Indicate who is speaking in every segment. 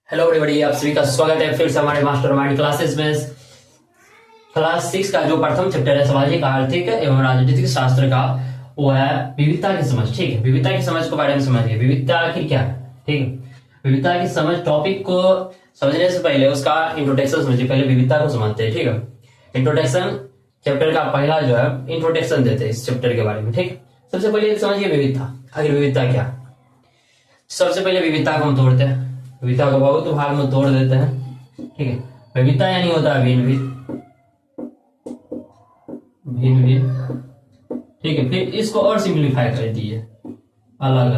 Speaker 1: Hello everybody, आप सभी का स्वागत है फिर से हमारे मास्टरमाइंड क्लासेस में। क्लास 6 का जो प्रथम चैप्टर है सामाजिक आर्थिक एवं राजनीतिक शास्त्र का, वो है विविधता की समझ। ठीक है, विविधता की समझ को बारे में समझिए। विविधता आखिर क्या है? ठीक है, विविधता की समझ टॉपिक को समझने से पहले उसका इंट्रोडक्शन समझिए। पहले विविधता को समझते हैं। ठीक है, इंट्रोडक्शन चैप्टर का पहला जो है इंट्रोडक्शन देते हैं इस चैप्टर के बारे में। ठीक है, सबसे पहले समझिए विविधता। आखिर विविधता क्या? सबसे पहले विविधता को हम तोड़ते हैं। विविधता को बहुत भाग में तोड़ देते हैं। ठीक है, विविधता यानी होता है भिन्न भिन्न। ठीक है, फिर इसको और सिंप्लीफाई कर दिए, अलग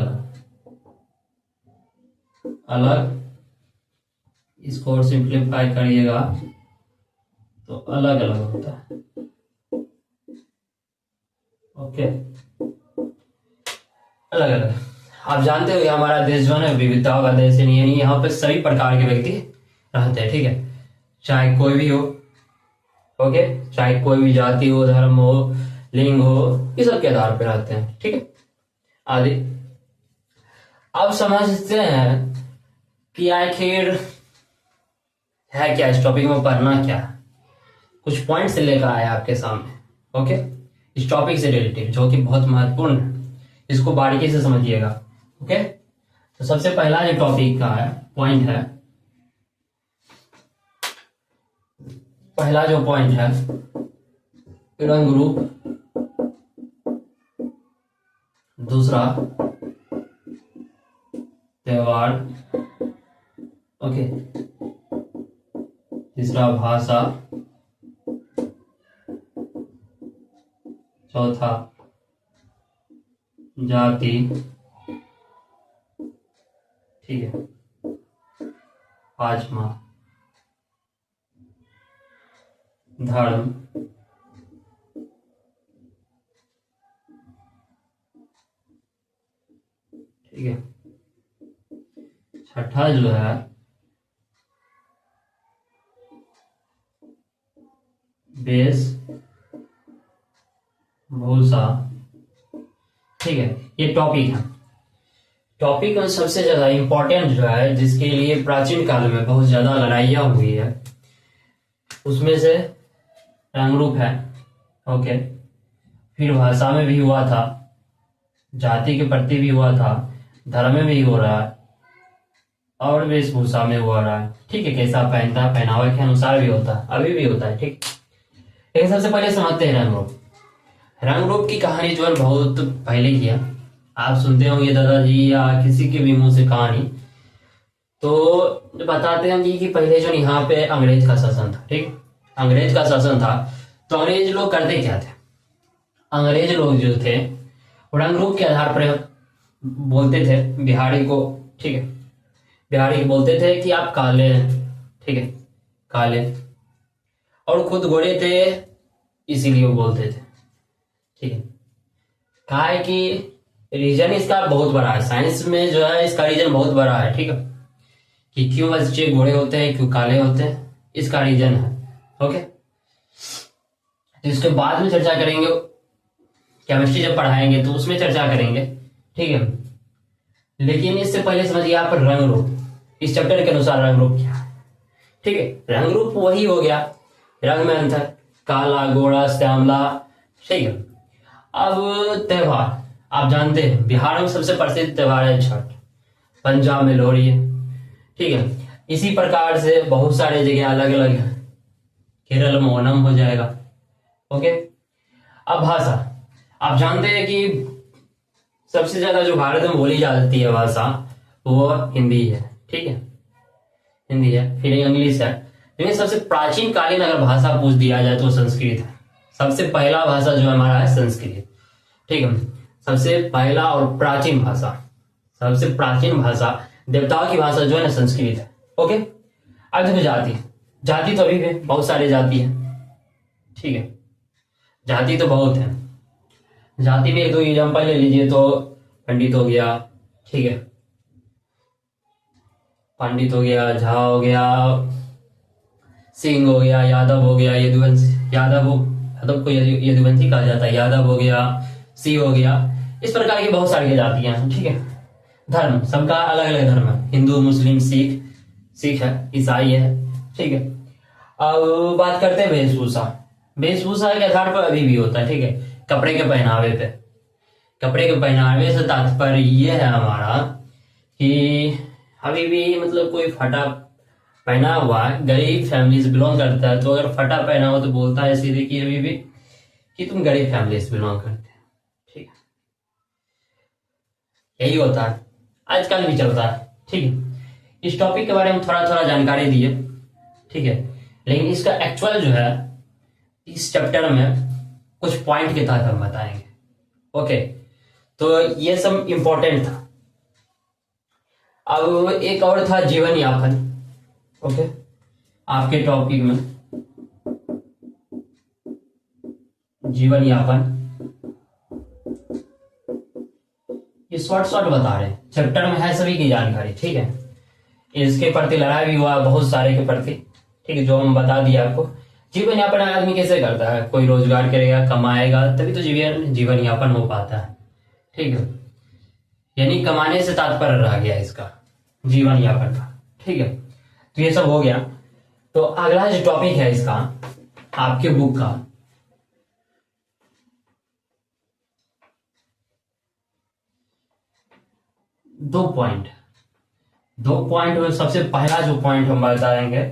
Speaker 1: अलग। इसको और सिंप्लीफाई करिएगा तो अलग अलग होता है। ओके, अलग अलग। आप जानते हो कि हमारा देश जो है ना विविधताओं का देश नहीं है। यहाँ पे सभी प्रकार के व्यक्ति रहते हैं। ठीक है, चाहे कोई भी हो। ओके, चाहे कोई भी जाति हो, धर्म हो, लिंग हो, इस सब के आधार पर रहते हैं। ठीक है, आदि। अब समझते हैं कि आखिर है क्या, इस टॉपिक में पढ़ना क्या है। कुछ पॉइंट्स लेकर आया आपके सामने। ओके, इस टॉपिक से रिलेटेड जो कि बहुत महत्वपूर्ण है, इसको बारीकी से समझिएगा। ओके, तो सबसे पहला जो टॉपिक का है पॉइंट है, पहला जो पॉइंट है रंग रूप, दूसरा त्योहार, ओके, तीसरा भाषा, चौथा जाति, ठीक है, पांचवा धर्म, ठीक है, छठा जो है वेश भूषा। ठीक है, ये टॉपिक है। टॉपिक में सबसे ज्यादा इंपॉर्टेंट जो है, जिसके लिए प्राचीन काल में बहुत ज्यादा लड़ाइयाँ हुई है, उसमें से रंग रूप है। ओके, फिर भाषा में भी हुआ था, जाति के प्रति भी हुआ था, धर्म में भी हो रहा है, और वेशभूषा में हुआ रहा है। ठीक है, कैसा पहनता है, पहनावे के अनुसार भी होता है, अभी भी होता है। ठीक, लेकिन सबसे पहले समझते हैं रंग रूप। रंग रूप की कहानी जो है बहुत पहले की है। आप सुनते होंगे दादाजी या किसी के भी मुंह से कहानी, तो बताते हैं जी कि पहले जो यहाँ पे अंग्रेज का शासन था। ठीक, अंग्रेज का शासन था, तो अंग्रेज लोग करते क्या थे? अंग्रेज लोग जो थे वो रंग रूप के आधार पर बोलते थे बिहारी को। ठीक है, बिहारी बोलते थे कि आप काले हैं। ठीक है, काले, और खुद गोरे थे इसीलिए वो बोलते थे। ठीक है, कहा है कि रीजन इसका बहुत बड़ा है, साइंस में जो है इसका रीजन बहुत बड़ा है। ठीक है, कि क्यों बच्चे गोरे होते हैं, क्यों काले होते हैं, इसका रीजन है। ओके, तो इसके बाद में चर्चा करेंगे, केमिस्ट्री जब पढ़ाएंगे तो उसमें चर्चा करेंगे। ठीक है, लेकिन इससे पहले समझिए आप रंग रूप। इस चैप्टर के अनुसार रंग रूप क्या है? ठीक है, रंग रूप वही हो गया, रंग में अंतर, काला, गोरा, श्यामला। ठीक है, अब त्योहार आप जानते हैं बिहार में सबसे प्रसिद्ध त्योहार है छठ, पंजाब में लोहड़ी है। ठीक है, इसी प्रकार से बहुत सारे जगह अलग अलग है, केरल में ओणम हो जाएगा। ओके, अब भाषा आप जानते हैं कि सबसे ज्यादा जो भारत में बोली जाती है भाषा वो हिंदी है। ठीक है, हिंदी है, फिर इंग्लिश है, लेकिन सबसे प्राचीन कालीन अगर भाषा पूछ दिया जाए तो संस्कृत है। सबसे पहला भाषा जो हमारा है संस्कृत। ठीक है, सबसे पहला और प्राचीन भाषा, सबसे प्राचीन भाषा, देवताओं की भाषा जो है ना संस्कृत है। ओके, अब देखो जाति। जाति तो अभी भी बहुत सारे जाति है। ठीक है, जाति तो बहुत है। जाति में एक दो एग्जाम्पल ले लीजिए तो पंडित हो गया। ठीक है, पंडित हो गया, झा हो गया, सिंह हो गया, यादव हो गया, यदुवंशी, यादव को यदुवंशी कहा जाता है, यादव हो गया, सी हो गया। इस प्रकार की बहुत सारी जातियां हैं। ठीक है, धर्म सबका अलग अलग धर्म है, हिंदू, मुस्लिम, सिख, सिख है, ईसाई है, ठीक है। अब बात करते हैं वेशभूषा। वेशभूषा के आधार पर अभी भी होता है, ठीक है। कपड़े के पहनावे पे, कपड़े के पहनावे से तात्पर्य ये है हमारा कि अभी भी मतलब कोई फटा पहना हुआ है, गरीब फैमिली से बिलोंग करता है, तो अगर फटा पहना हो तो बोलता है सीधे कि अभी भी कि तुम गरीब फैमिली से बिलोंग करते हैं, ठीक है। यही होता है, आजकल भी चलता है, ठीक है। इस टॉपिक के बारे में थोड़ा थोड़ा जानकारी दिए, ठीक है, लेकिन इसका एक्चुअल जो है इस चैप्टर में कुछ पॉइंट के तहत हम बताएंगे। ओके, तो ये सब इंपॉर्टेंट था। अब एक और था जीवन यापन। ओके, आपके टॉपिक में जीवन यापन, ये शॉर्ट शॉर्ट बता रहे हैं, चैप्टर में है सभी की जानकारी, ठीक है। इसके प्रति लड़ाई भी हुआ बहुत सारे के प्रति, ठीक है, जो हम बता दिए आपको। जीवन यापन आदमी कैसे करता है, कोई रोजगार करेगा, कमाएगा, तभी तो जीवन यापन हो पाता है, ठीक है। यानी कमाने से तात्पर्य रह गया इसका, जीवन यापन का, ठीक है। तो ये सब हो गया। तो अगला जो टॉपिक है इसका आपके बुक का, दो पॉइंट में सबसे पहला जो पॉइंट हम बताएंगे,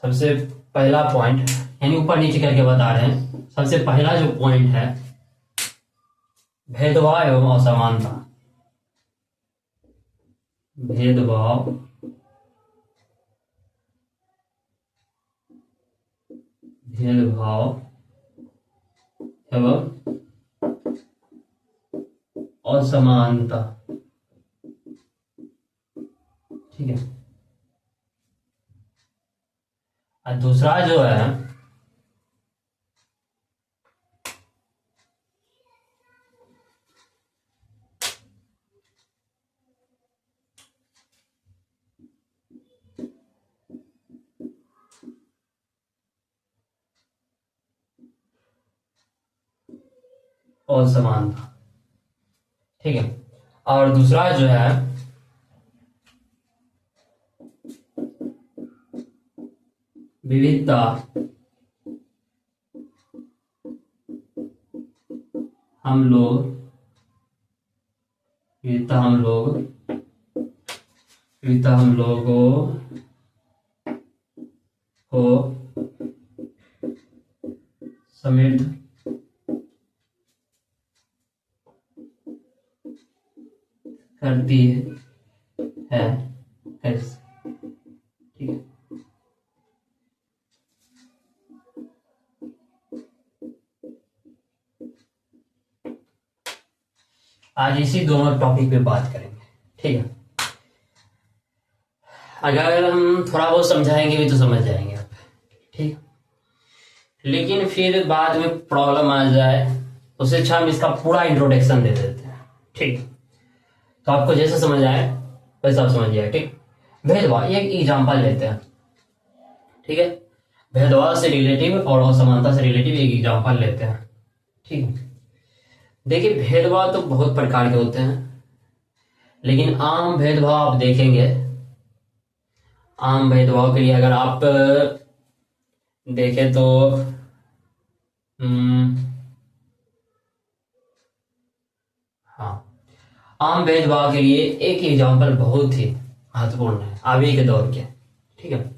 Speaker 1: सबसे पहला पॉइंट यानी ऊपर नीचे करके बता रहे हैं। सबसे पहला जो पॉइंट है भेदभाव एवं असमानता। भेदभाव भेदभाव एवं असमानता, ठीक है। और दूसरा जो है असमानता, ठीक है। और दूसरा जो है विविधता। हम लोग विविधता हम लोगों को समृद्ध करती है कैसे, ठीक है। आज इसी दोनों टॉपिक पे बात करेंगे, ठीक है। अगर हम थोड़ा बहुत समझाएंगे भी तो समझ जाएंगे आप, ठीक है। लेकिन फिर बाद में प्रॉब्लम आ जाए उससे अच्छा हम इसका पूरा इंट्रोडक्शन दे देते हैं, ठीक है। तो आपको जैसे समझ आए वैसा आप समझिए, ठीक। भेदभाव, एक एग्जांपल लेते हैं, ठीक है। भेदभाव से रिलेटिव और असमानता से रिलेटिव एक एग्जांपल लेते हैं, ठीक है। देखिए, भेदभाव तो बहुत प्रकार के होते हैं, लेकिन आम भेदभाव आप देखेंगे, आम भेदभाव के लिए अगर आप देखें तो हाँ, आम भेदभाव के लिए एक एग्जांपल बहुत ही महत्वपूर्ण है अभी के दौर के, ठीक है।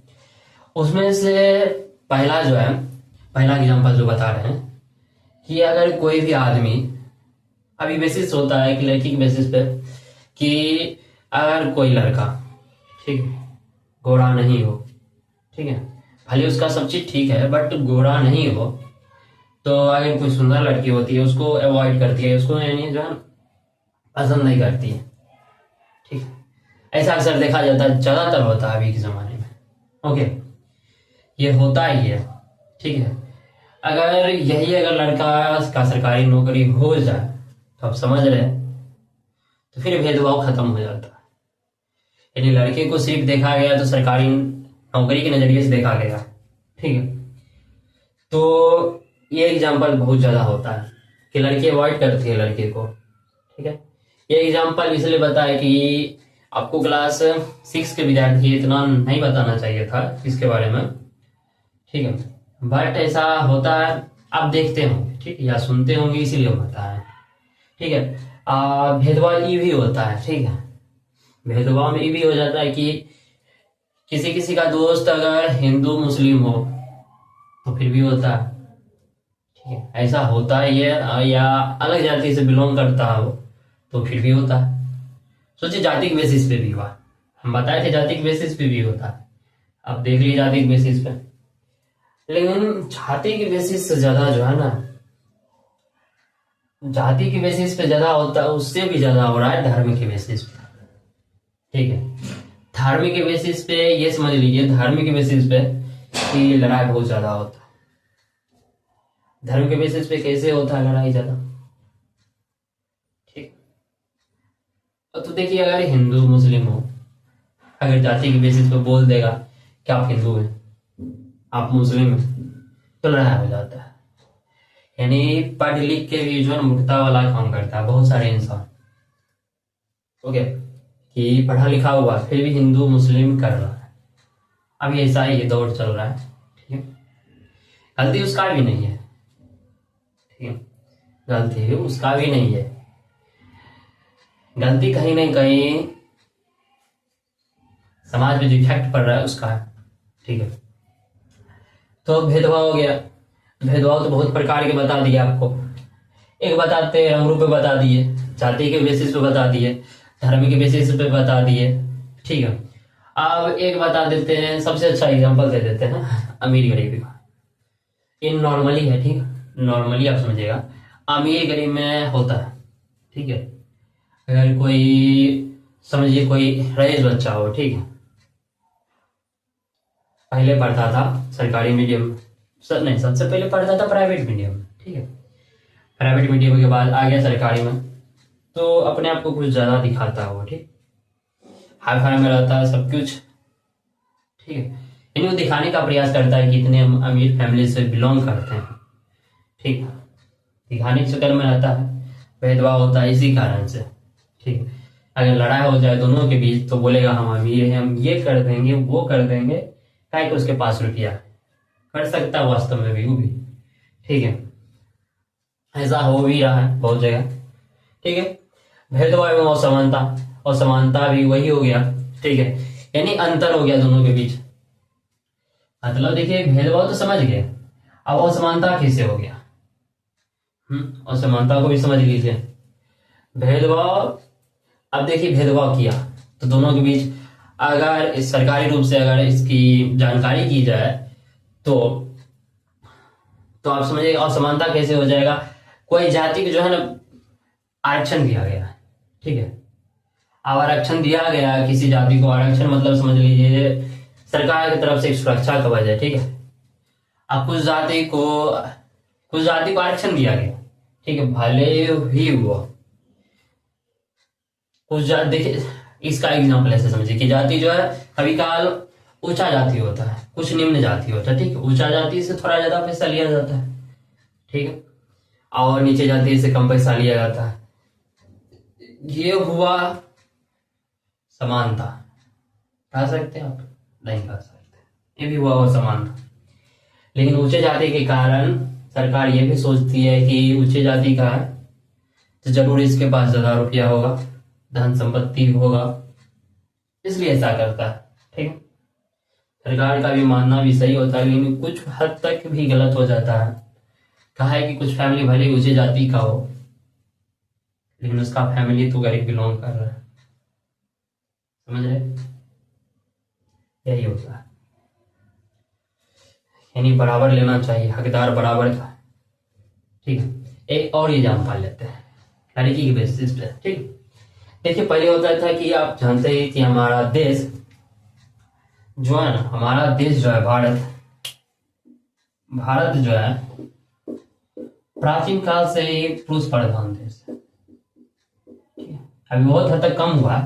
Speaker 1: उसमें से पहला जो है, पहला एग्जांपल जो बता रहे हैं कि अगर कोई भी आदमी, अभी बेसिस होता है कि लड़की के बेसिस पे, कि अगर कोई लड़का, ठीक है, गोरा नहीं हो, ठीक है, भले उसका सब चीज ठीक है बट गोरा नहीं हो, तो अगर कोई सुंदर लड़की होती है उसको अवॉइड करती है, उसको यानी जो है पसंद नहीं करती है, ठीक है। ऐसा अक्सर देखा जाता है, ज्यादातर होता है अभी के जमाने में, ओके। ये होता ही है, ठीक है। अगर लड़का का सरकारी नौकरी हो जाए तो आप समझ रहे हैं, तो फिर भेदभाव खत्म हो जाता है। यानी लड़के को सिर्फ देखा गया तो सरकारी नौकरी के नजरिए से देखा गया, ठीक है। तो ये एग्जाम्पल बहुत ज्यादा होता है कि लड़की अवॉइड करती है लड़के को, ठीक है। ये एग्जाम्पल इसलिए बताया कि आपको क्लास 6 के विद्यार्थी इतना नहीं बताना चाहिए था इसके बारे में, ठीक है। बट ऐसा होता है, आप देखते होंगे, ठीक है, या सुनते होंगे, इसीलिए होता है, ठीक है। भेदभाव ये भी होता है, ठीक है। भेदभाव में ये भी हो जाता है कि किसी किसी का दोस्त अगर हिंदू मुस्लिम हो तो फिर भी होता है, ठीक है। ऐसा होता है ये, या अलग जाति से बिलोंग करता हो तो फिर भी होता है। सोचिए जाति के बेसिस पे भी हुआ, हम बताए थे जाति के बेसिस पे भी होता है, अब देख लीजिए जाति के बेसिस पे। लेकिन जाति के बेसिस से ज्यादा जो है ना, जाति के बेसिस पे ज्यादा होता है, उससे भी ज्यादा हो रहा है धर्म के बेसिस पे, ठीक है। धार्मिक के बेसिस पे ये समझ लीजिए, धार्मिक के बेसिस पे कि लड़ाई बहुत ज्यादा होता है। धर्म के बेसिस पे कैसे होता है लड़ाई ज्यादा, ठीक। तो देखिए अगर हिंदू मुस्लिम हो, अगर जाति के बेसिस पे बोल देगा कि आप हिंदू हैं, आप मुस्लिम हैं, तो लड़ाई हो जाता है। यानी पढ़ लिख के भी जो है मूर्खता वाला काम करता है बहुत सारे इंसान, ओके, कि पढ़ा लिखा हुआ फिर भी हिंदू मुस्लिम कर रहा है। अभी ऐसा ही ये दौर चल रहा है, ठीक है। गलती उसका भी नहीं है, ठीक है, गलती उसका भी नहीं है, गलती कहीं ना कहीं समाज में जो इफेक्ट पड़ रहा है उसका है, ठीक है। तो भेदभाव हो गया, भेदभाव तो बहुत प्रकार के बता दिए आपको, एक बताते रंग रूप पे बता दिए, जाति के बेसिस पे बता दिए, धर्म के बेसिस पे बता दिए, ठीक है। अब एक बता देते हैं, सबसे अच्छा एग्जांपल दे देते हैं अमीर गरीबी का। ये नॉर्मली है, ठीक है, नॉर्मली आप समझिएगा, अमीर गरीब में होता है, ठीक है। अगर कोई समझिए कोई रईस बच्चा हो, ठीक है, पहले पढ़ता था सरकारी मीडियम, नहीं सबसे पहले पढ़ता था प्राइवेट मीडियम, ठीक है। प्राइवेट मीडियम के बाद आ गया सरकारी में, तो अपने आप को कुछ ज्यादा दिखाता हो, ठीक, हाई फाई में रहता है सब कुछ, ठीक है। यानी वो दिखाने का प्रयास करता है कि इतने अमीर फैमिली से बिलोंग करते हैं, ठीक है, दिखाने के चक्कर में रहता है। भेदभाव होता है इसी कारण से, ठीक है। अगर लड़ाई हो जाए दोनों के बीच तो बोलेगा हम अमीर हैं, हम ये कर देंगे वो कर देंगे, क्या कि उसके पास रुपया कर सकता है वास्तव में भी वो भी, ठीक है। ऐसा हो भी रहा है बहुत जगह, ठीक है। भेदभाव में असमानता, और समानता भी वही हो गया, ठीक है, यानी अंतर हो गया दोनों के बीच। मतलब देखिए भेदभाव तो समझ गए, अब असमानता कैसे हो गया, असमानता को भी समझ लीजिए। भेदभाव, अब देखिए भेदभाव किया तो दोनों के बीच अगर इस सरकारी रूप से अगर इसकी जानकारी की जाए तो आप समझिए असमानता कैसे हो जाएगा। कोई जाति को जो है ना आरक्षण दिया गया, ठीक है, अब आरक्षण दिया गया किसी जाति को, आरक्षण मतलब समझ लीजिए सरकार की तरफ से एक सुरक्षा कवच है, ठीक है। अब कुछ जाति को आरक्षण दिया गया, ठीक है, भले ही हुआ कुछ जाति, देखिए इसका एग्जाम्पल ऐसे समझिए कि जाति जो है कभी काल ऊंचा जाति होता है, कुछ निम्न जाति होता है, ठीक है। ऊंचा जाति से थोड़ा ज्यादा पैसा लिया जाता है, ठीक है, और नीचे जाति से कम पैसा लिया जाता है। ये हुआ समानता, कह सकते हैं आप, नहीं कह सकते, ये भी हुआ समानता। लेकिन ऊंचे जाति के कारण सरकार ये भी सोचती है कि ऊंचे जाति का है तो जरूर इसके पास ज्यादा रुपया होगा, धन संपत्ति होगा, इसलिए ऐसा करता है, ठीक है। सरकार का भी मानना भी सही होता है, लेकिन कुछ हद तक भी गलत हो जाता है। कहा है कि कुछ फैमिली भले ऊंचे जाति का हो लेकिन उसका फैमिली तो गरीब बिलोंग कर रहा है, समझ रहे, यही होता है। यानी बराबर लेना चाहिए, हकदार बराबर का, ठीक है। एक और एग्जाम्पल लेते हैं लड़की के बेसिस पे, ठीक। देखिए पहले होता था कि आप जानते ही कि हमारा देश जो है ना, हमारा देश जो है भारत जो है प्राचीन काल से ही पुरुष प्रधान देश है, ठीक है। अभी बहुत हद तक कम हुआ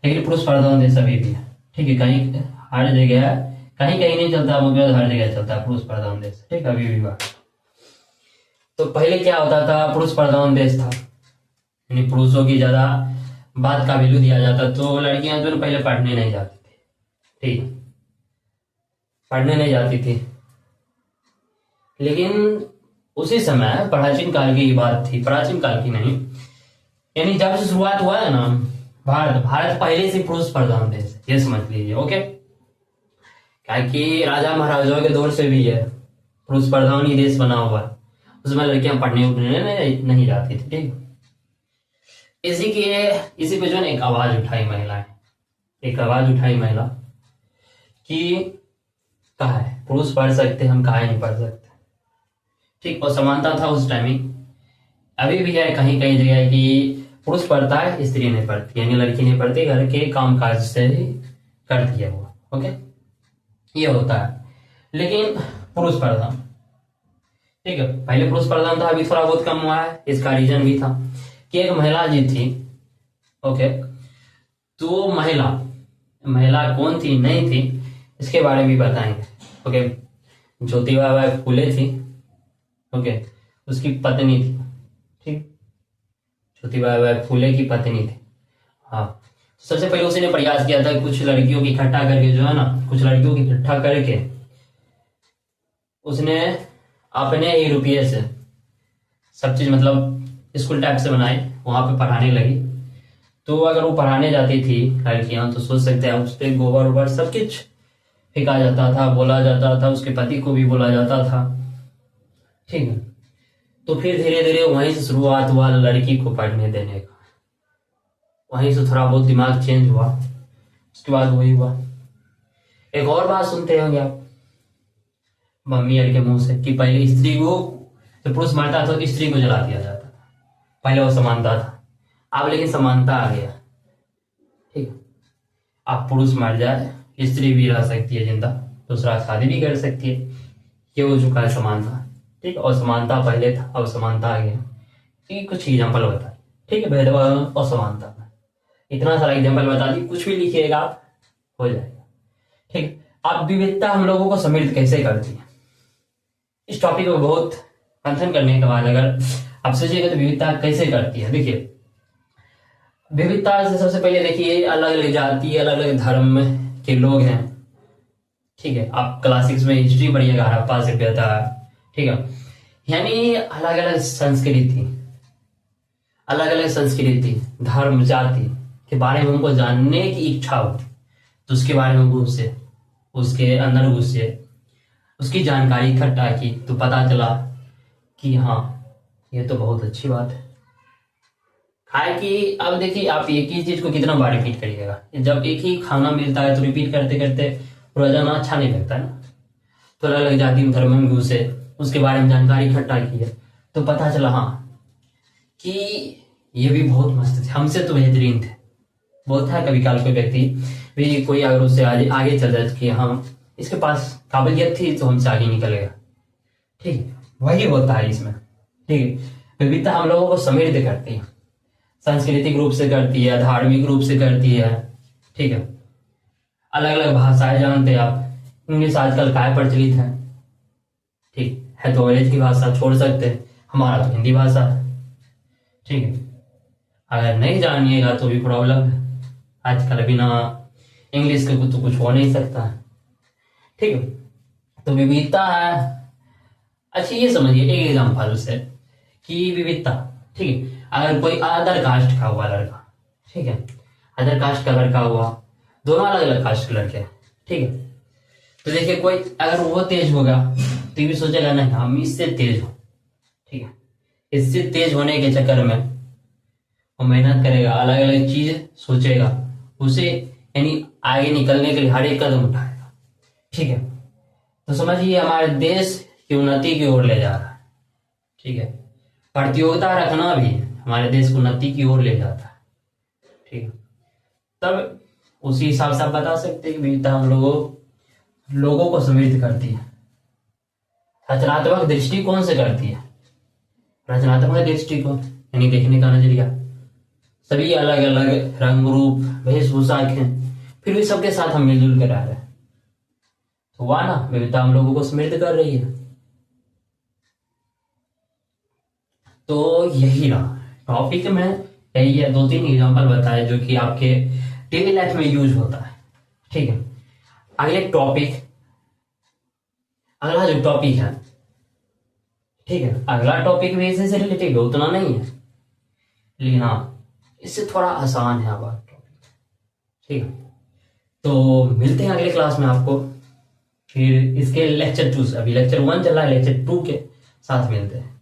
Speaker 1: लेकिन पुरुष प्रधान देश अभी भी है, ठीक है। कहीं हर जगह है, कहीं कहीं नहीं चलता मगर हर जगह चलता है पुरुष प्रधान देश, ठीक है, अभी भी हुआ। तो पहले क्या होता था, पुरुष प्रधान देश था, यानी पुरुषों की ज्यादा बात का वैल्यू दिया जाता, तो लड़कियां जो पहले पढ़ने नहीं जाती थी, ठीक, पढ़ने नहीं जाती थी। लेकिन उसी समय प्राचीन काल की बात थी, प्राचीन काल की नहीं, यानी जब से शुरुआत हुआ है ना, भारत पहले से पुरुष प्रधान देश, ये समझ लीजिए। ओके, क्या कि राजा महाराजाओं के दौर से भी है पुरुष प्रधान ही देश बना हुआ है, उसमें लड़कियां पढ़ने उठने नहीं जाती थी, ठीक। इसी पे जो है एक आवाज उठाई महिलाएं, एक आवाज उठाई महिला कि कहा है पुरुष पढ़ सकते, हम कहा नहीं पढ़ सकते, ठीक। और समानता था उस टाइमिंग, अभी भी है कहीं कहीं जगह कि पुरुष पढ़ता है, स्त्री नहीं पढ़ती, यानी लड़की नहीं पढ़ती, घर के काम काज से ही करती है वो। ओके, ये होता है। लेकिन पुरुष प्रधान, ठीक है, पहले पुरुष प्रधान था, अभी थोड़ा बहुत कम हुआ है। इसका रीजन भी था कि एक महिला जी थी। ओके, तो महिला कौन थी, नहीं थी, इसके बारे में भी बताएंगे। ओके, ज्योतिबा फूले थी। ओके, उसकी पत्नी थी, ठीक, ज्योतिबा फूले की पत्नी थी। हाँ, सबसे पहले उसने प्रयास किया था कुछ लड़कियों की इकट्ठा करके, जो है ना, कुछ लड़कियों की इकट्ठा करके उसने अपने ही रुपये से सब चीज, मतलब स्कूल टाइप से बनाए, वहां पे पढ़ाने लगी। तो अगर वो पढ़ाने जाती थी लड़कियां, तो सोच सकते हैं उस पर गोबर वोबर सब कुछ फेंका जाता था, बोला जाता था, उसके पति को भी बोला जाता था, ठीक है। तो फिर धीरे धीरे वहीं से शुरुआत हुआ लड़की को पढ़ने देने का, वहीं से थोड़ा बहुत दिमाग चेंज हुआ। उसके बाद वही हुआ। एक और बात सुनते होंगे आप मम्मी अर के मुंह से कि पहले स्त्री को, जब पुरुष मरता तो स्त्री को जला दिया जाता था, पहले वो समानता था। अब लेकिन समानता आ गया, ठीक है, अब पुरुष मर जाए स्त्री भी रह सकती है जिंदा, दूसरा शादी भी कर सकती है, ये हो चुका है समानता, ठीक। और समानता पहले था, अब समानता आ गया। ठीक, कुछ एग्जाम्पल बता, ठीक है, भेदभाव और समानता में इतना सारा एग्जाम्पल बता दी, कुछ भी लिखिएगा आप हो जाएगा, ठीक। अब विविधता हम लोगों को समृद्ध कैसे करती है, इस टॉपिक को बहुत मंथन करने के बाद अगर आप सोचिएगा तो विविधता कैसे करती है। देखिए, विविधता से सबसे पहले देखिए अलग अलग जाति, अलग अलग धर्म के लोग हैं, ठीक है। आप क्लासिक्स में हिस्ट्री पढ़िएगा, हड़प्पा सभ्यता, ठीक है, यानी अलग अलग संस्कृति, धर्म, जाति के बारे में हमको जानने की इच्छा होती, तो उसके बारे में घुसे, उसके अंदर घुसे, उसकी जानकारी इकट्ठा की, तो पता चला कि हाँ ये तो बहुत अच्छी बात है। खाए कि अब देखिए आप एक ही चीज को कितना बार रिपीट करिएगा, जब एक ही खाना मिलता है तो रिपीट करते करते रोजाना अच्छा नहीं लगता है ना। तो अलग अलग जाति धर्म में घुसे, उसके बारे में जानकारी इकट्ठा की है, तो पता चला हाँ कि ये भी बहुत मस्त थे, हमसे तो बेहतरीन थे। बोलता है कभी काल कोई व्यक्ति भी, कोई अगर उससे आगे चल जाए कि हम इसके पास काबिलियत थी तो हमसे आगे निकलेगा, ठीक, वही होता है इसमें, ठीक। विविधता हम लोगों को समृद्ध करती है, सांस्कृतिक रूप से करती है, धार्मिक रूप से करती है, ठीक है। अलग अलग भाषाएं जानते हैं आप, इंग्लिश आजकल काय प्रचलित है, ठीक है, तो अंग्रेज की भाषा छोड़ सकते हैं, हमारा तो हिंदी भाषा है, ठीक है। अगर नहीं जानिएगा तो भी प्रॉब्लम है, आजकल बिना इंग्लिश के तो कुछ हो नहीं सकता है, ठीक है। तो विविधता है। अच्छा ये समझिए एक एग्जाम्पल से कि विविधता, ठीक है, अगर कोई अदर कास्ट का हुआ लड़का, ठीक है, अदर कास्ट का लड़का हुआ, दोनों अलग अलग कास्ट के लड़के, ठीक है, तो देखिए कोई अगर वो तेज होगा तो ये भी सोचेगा नहीं हम इससे तेज हो, ठीक है, इससे तेज होने के चक्कर में वो मेहनत करेगा, अलग अलग चीज सोचेगा, उसे यानी आगे निकलने के लिए हर एक कदम उठाएगा, ठीक है। तो समझिए हमारे देश की उन्नति की ओर ले जा रहा है, ठीक है। प्रतियोगिता रखना भी हमारे देश को उन्नति की ओर ले जाता है, ठीक है। तब उसी हिसाब से आप बता सकते हैं कि विविधता हम लोगों को समृद्ध करती है। रचनात्मक दृष्टिकोण से करती है, रचनात्मक दृष्टिकोण यानी देखने का नजरिया, सभी अलग अलग रंग रूप वेशभूषा के, फिर भी सबके साथ हम मिलजुल कर रह रहे हैं, तो वाह ना, विविधता हम लोगों को समृद्ध कर रही है। तो यही रहा टॉपिक में यही है, 2-3 एग्जांपल बताए जो कि आपके डेली लाइफ में यूज होता है। ठीक है, अगला जो टॉपिक है, ठीक है, अगला टॉपिक भी इसी से रिलेटेड है, उतना नहीं है लेकिन हाँ इससे थोड़ा आसान है अब टॉपिक। ठीक है, तो मिलते हैं अगले क्लास में आपको, फिर इसके लेक्चर 2 से, अभी लेक्चर 1 चल रहा है, लेक्चर 2 के साथ मिलते हैं।